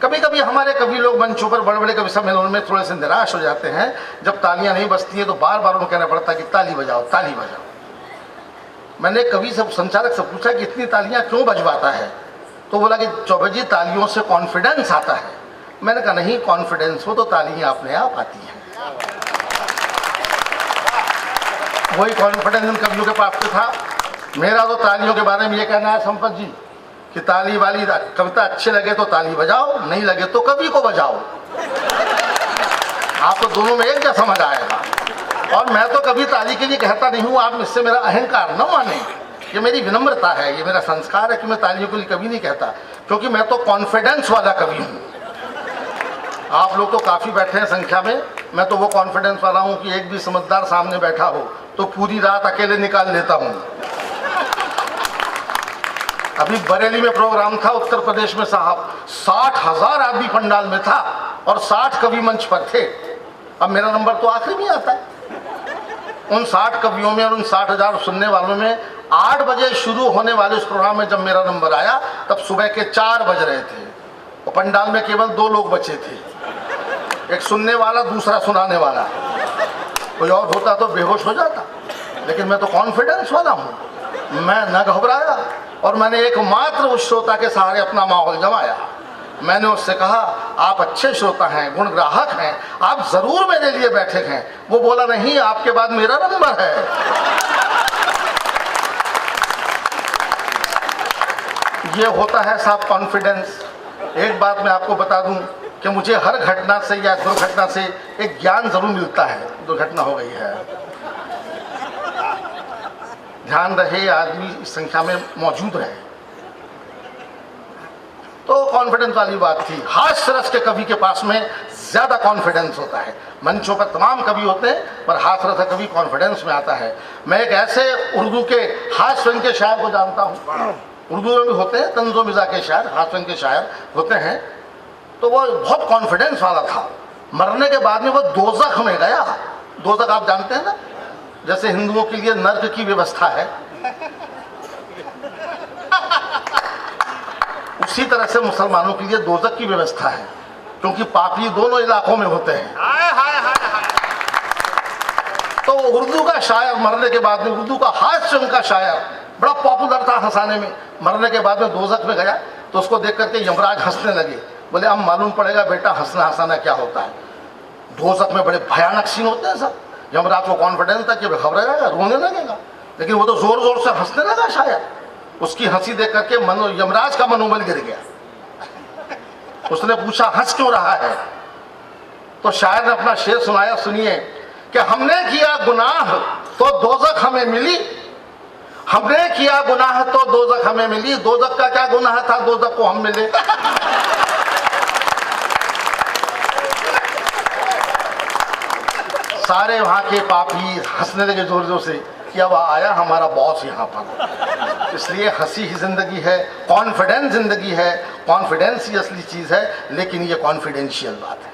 कभी कभी हमारे कवि लोग मंचों पर बड़े बड़े कवि सम्मेलनों में थोड़े से निराश हो जाते हैं, जब तालियां नहीं बजती हैं तो बार बार उनको कहना पड़ता है कि ताली बजाओ ताली बजाओ। मैंने कवि से, संचालक से पूछा कि इतनी तालियां क्यों बजवाता है, तो बोला कि चौबे जी तालियों से कॉन्फिडेंस आता है। मैंने कहा नहीं, कॉन्फिडेंस हो तो तालियां अपने आप आती हैं। वही कॉन्फिडेंस इन कवियों के पास तो था। मेरा तो तालियों के बारे में ये कहना है संपत जी कि ताली वाली कविता अच्छी लगे तो ताली बजाओ, नहीं लगे तो कवि को बजाओ। आप तो दोनों में एक जैसा मजा आएगा। और मैं तो कभी ताली के लिए कहता नहीं हूँ, आप इससे मेरा अहंकार न माने, ये मेरी विनम्रता है, ये मेरा संस्कार है कि मैं तालियों के लिए कभी नहीं कहता, क्योंकि मैं तो कॉन्फिडेंस वाला कवि हूँ। आप लोग तो काफ़ी बैठे हैं संख्या में, मैं तो वो कॉन्फिडेंस वाला हूँ कि एक भी समझदार सामने बैठा हो तो पूरी रात अकेले निकाल लेता हूँ। अभी बरेली में प्रोग्राम था उत्तर प्रदेश में साहब, 60,000 आदमी पंडाल में था और 60 कवि मंच पर थे। अब मेरा नंबर तो आखिरी में आता है। उन 60 कवियों में और उन 60,000 सुनने वालों में 8 बजे शुरू होने वाले उस प्रोग्राम में जब मेरा नंबर आया तब सुबह के 4 बज रहे थे और पंडाल में केवल 2 लोग बचे थे, एक सुनने वाला, दूसरा सुनाने वाला। कोई और होता तो बेहोश हो जाता, लेकिन मैं तो कॉन्फिडेंस वाला हूँ। मैं न घबराया और मैंने एकमात्र उस श्रोता के सहारे अपना माहौल जमाया। मैंने उससे कहा आप अच्छे श्रोता हैं, गुण ग्राहक हैं, आप जरूर मेरे लिए बैठे हैं। वो बोला नहीं, आपके बाद मेरा नंबर है। ये होता है साहब कॉन्फिडेंस। एक बात मैं आपको बता दूं कि मुझे हर घटना से या दुर्घटना से एक ज्ञान जरूर मिलता है। दुर्घटना हो गई है, ध्यान रहे आदमी इस संख्या में मौजूद रहे, तो कॉन्फिडेंस वाली बात थी। हास्य रस के कवि के पास में ज्यादा कॉन्फिडेंस होता है। मंचों पर तमाम कवि होते हैं पर हास्य रस कवि कॉन्फिडेंस में आता है। मैं एक ऐसे उर्दू के हास्य रंग के शायर को जानता हूँ, उर्दू में भी होते हैं तंजो मिजा के शायर, हास्य रंग के शायर होते हैं, तो वो बहुत कॉन्फिडेंस वाला था। मरने के बाद में वो दोज़ख में गया। दोज़ख आप जानते हैं ना, जैसे हिंदुओं के लिए नर्क की व्यवस्था है, उसी तरह से मुसलमानों के लिए दोज़ख की व्यवस्था है, क्योंकि पापी दोनों इलाकों में होते हैं। तो उर्दू का शायर मरने के बाद में, उर्दू का हास्य रंग का शायर बड़ा पॉपुलर था हंसाने में, मरने के बाद में दोज़ख में गया तो उसको देख करके यमराज हंसने लगे। बोले अब मालूम पड़ेगा बेटा हंसना हंसाना क्या होता है। दोज़ख में बड़े भयानक सीन होते हैं सब। यमराज को कॉन्फिडेंस था कि घबराएगा, रोने लगेगा, लेकिन वो तो जोर जोर से हंसने लगा शायर। उसकी हंसी देख करके यमराज का मनोबल गिर गया। उसने पूछा हंस क्यों रहा है, तो शायर ने अपना शेर सुनाया, सुनिए कि हमने किया गुनाह तो दोज़ख हमें मिली, हमने किया गुनाह तो दोज़ख हमें मिली, दोज़ख का क्या गुनाह था दोज़ख को हम मिले। सारे वहां के पापी हंसने लगे जोर जोर से कि अब आया हमारा बॉस यहाँ पर। इसलिए हंसी ही जिंदगी है, कॉन्फिडेंस जिंदगी है, कॉन्फिडेंस ही असली चीज है, लेकिन ये कॉन्फिडेंशियल बात है।